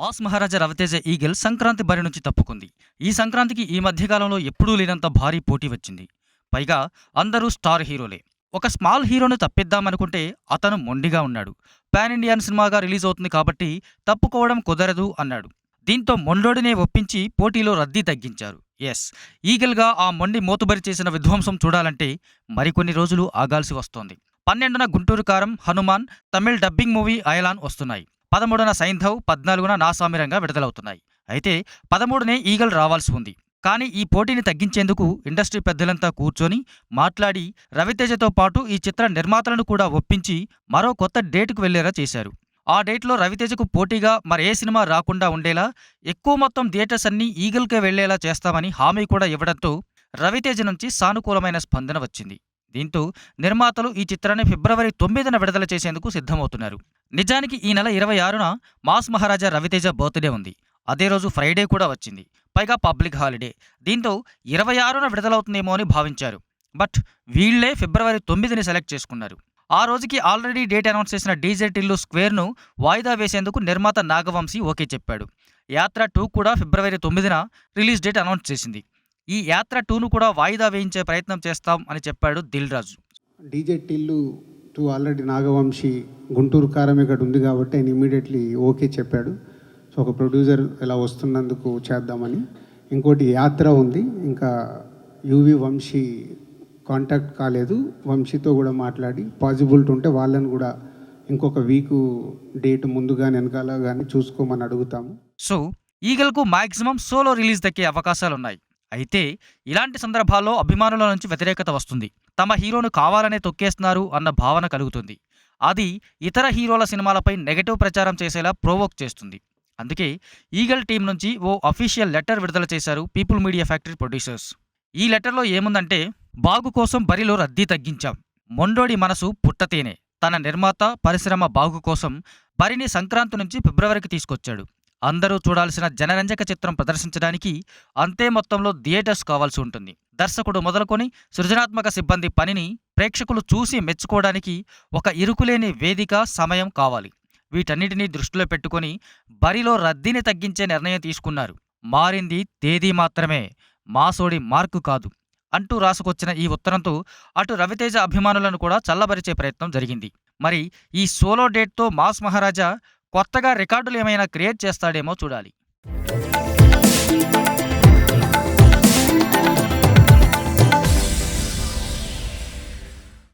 Mass మహారాజా Raviteja eagle Sankranti బరి నుంచి తప్పుకుంది. ఈ సంక్రాంతికి ఈ మధ్యకాలంలో ఎప్పుడూ లేనంత భారీ పోటీ వచ్చింది. పైగా అందరూ స్టార్ హీరోలే. ఒక స్మాల్ హీరోను తప్పిద్దామనుకుంటే అతను మొండిగా ఉన్నాడు. పాన్ ఇండియన్ సినిమాగా రిలీజ్ అవుతుంది కాబట్టి తప్పుకోవడం కుదరదు అన్నాడు. దీంతో మొండోడినే ఒప్పించి పోటీలో రద్దీ తగ్గించారు. ఎస్, ఈగల్గా ఆ మొండి మోతుబరి చేసిన విధ్వంసం చూడాలంటే మరికొన్ని రోజులు ఆగాల్సి వస్తోంది. 12న గుంటూరు కారం, హనుమాన్, తమిళ్ డబ్బింగ్ మూవీ అయలాన్ వస్తున్నాయి. 13న సైంధవ్, 14న నాసామిరంగా విడుదలవుతున్నాయి. అయితే 13నే ఈగల్ రావాల్సి ఉంది. కానీ ఈ పోటీని తగ్గించేందుకు ఇండస్ట్రీ పెద్దలంతా కూర్చొని మాట్లాడి రవితేజతో పాటు ఈ చిత్ర నిర్మాతలను కూడా ఒప్పించి మరో కొత్త డేటుకు వెళ్లేలా చేశారు. ఆ డేట్లో రవితేజకు పోటీగా మరే సినిమా రాకుండా ఉండేలా ఎక్కువ మొత్తం థియేటర్స్ అన్నీ ఈగల్కే వెళ్లేలా చేస్తామని హామీ కూడా ఇవ్వడంతో రవితేజ నుంచి సానుకూలమైన స్పందన వచ్చింది. దీంతో నిర్మాతలు ఈ చిత్రాన్ని ఫిబ్రవరి 9న విడుదల చేసేందుకు సిద్ధమవుతున్నారు. నిజానికి ఈ నెల 26న మాస్ మహారాజా రవితేజ బర్త్డే ఉంది. అదే రోజు ఫ్రైడే కూడా వచ్చింది. పైగా పబ్లిక్ హాలిడే. దీంతో 26న విడుదలవుతుందేమో అని భావించారు. బట్ వీళ్లే ఫిబ్రవరి 9ని సెలెక్ట్ చేసుకున్నారు. ఆ రోజుకి ఆల్రెడీ డేట్ అనౌన్స్ చేసిన డీజే టిల్లు స్క్వేర్ను వాయిదా వేసేందుకు నిర్మాత నాగవంశీ ఓకే చెప్పాడు. యాత్ర 2 కూడా ఫిబ్రవరి 9న రిలీజ్ డేట్ అనౌన్స్ చేసింది. ఈ యాత్ర 2ను కూడా వాయిదా వేయించే ప్రయత్నం చేస్తాం అని చెప్పాడు దిల్ రాజు. డీజే టిల్లు 2 ఆల్రెడీ నాగవంశీ గుంటూరు కారం ఇక్కడ ఉంది కాబట్టి ఆయన ఇమీడియట్లీ ఓకే చెప్పాడు. సో ఒక ప్రొడ్యూసర్ ఇలా వస్తున్నందుకు చేద్దామని. ఇంకోటి యాత్ర ఉంది, ఇంకా యువి వంశీ కాంటాక్ట్ కాలేదు. వంశీతో కూడా మాట్లాడి పాసిబిలిటీ ఉంటే వాళ్ళని కూడా ఇంకొక వీకు డేట్ ముందుగా వెనకాల కానీ చూసుకోమని అడుగుతాము. సో ఈగల్కు మాక్సిమం సోలో రిలీజ్ దక్కే అవకాశాలున్నాయి. అయితే ఇలాంటి సందర్భాల్లో అభిమానుల నుంచి వ్యతిరేకత వస్తుంది. తమ హీరోను కావాలనే తొక్కేస్తున్నారు అన్న భావన కలుగుతుంది. అది ఇతర హీరోల సినిమాలపై నెగటివ్ ప్రచారం చేసేలా ప్రోవోక్ చేస్తుంది. అందుకే ఈగల్ టీం నుంచి ఓ అఫీషియల్ లెటర్ విడుదల చేశారు పీపుల్ మీడియా ఫ్యాక్టరీ ప్రొడ్యూసర్స్. ఈ లెటర్లో ఏముందంటే, బాగు కోసం బరిలో రద్దీ తగ్గించాం. మొండోడి మనసు పుట్టతేనే తన నిర్మాత పరిశ్రమ బాగు కోసం బరిని సంక్రాంతి నుంచి ఫిబ్రవరికి తీసుకొచ్చాడు. అందరూ చూడాల్సిన జనరంజక చిత్రం ప్రదర్శించడానికి అంతే మొత్తంలో థియేటర్స్ కావాల్సి ఉంటుంది. దర్శకుడు మొదలుకొని సృజనాత్మక సిబ్బంది పనిని ప్రేక్షకులు చూసి మెచ్చుకోవడానికి ఒక ఇరుకులేని వేదిక, సమయం కావాలి. వీటన్నిటినీ దృష్టిలో పెట్టుకొని బరిలో రద్దీని తగ్గించే నిర్ణయం తీసుకున్నారు. మారింది తేదీ మాత్రమే, మాసోడి మార్కు కాదు అంటూ రాసుకొచ్చిన ఈ ఉత్తరంతో అటు రవితేజ అభిమానులను కూడా చల్లబరిచే ప్రయత్నం జరిగింది. మరి ఈ సోలో డేట్తో మాస్ మహారాజా కొత్తగా రికార్డులు ఏమైనా క్రియేట్ చేస్తాడేమో చూడాలి.